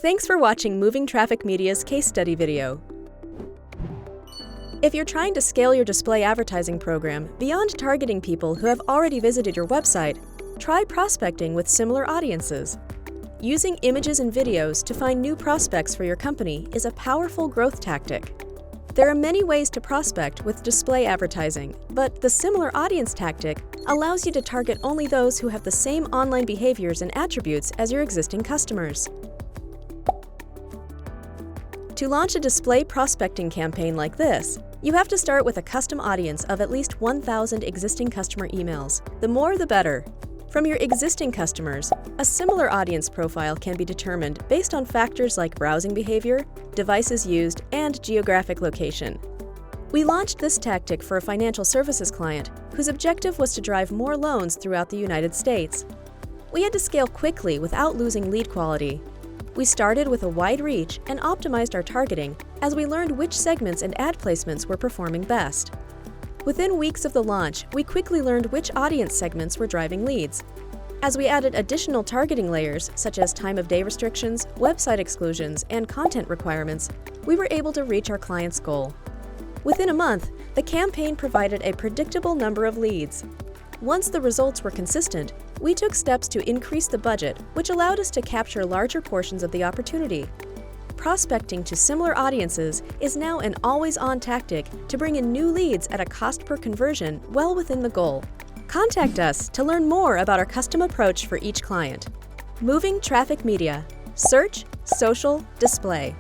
Thanks for watching Moving Traffic Media's case study video. If you're trying to scale your display advertising program beyond targeting people who have already visited your website, try prospecting with similar audiences. Using images and videos to find new prospects for your company is a powerful growth tactic. There are many ways to prospect with display advertising, but the similar audience tactic allows you to target only those who have the same online behaviors and attributes as your existing customers. To launch a display prospecting campaign like this, you have to start with a custom audience of at least 1,000 existing customer emails. The more, the better. From your existing customers, a similar audience profile can be determined based on factors like browsing behavior, devices used, and geographic location. We launched this tactic for a financial services client whose objective was to drive more loans throughout the United States. We had to scale quickly without losing lead quality. We started with a wide reach and optimized our targeting as we learned which segments and ad placements were performing best. Within weeks of the launch, we quickly learned which audience segments were driving leads. As we added additional targeting layers, such as time of day restrictions, website exclusions, and content requirements, we were able to reach our client's goal. Within a month, the campaign provided a predictable number of leads. Once the results were consistent, we took steps to increase the budget, which allowed us to capture larger portions of the opportunity. Prospecting to similar audiences is now an always-on tactic to bring in new leads at a cost per conversion well within the goal. Contact us to learn more about our custom approach for each client. Moving Traffic Media. Search, social, display.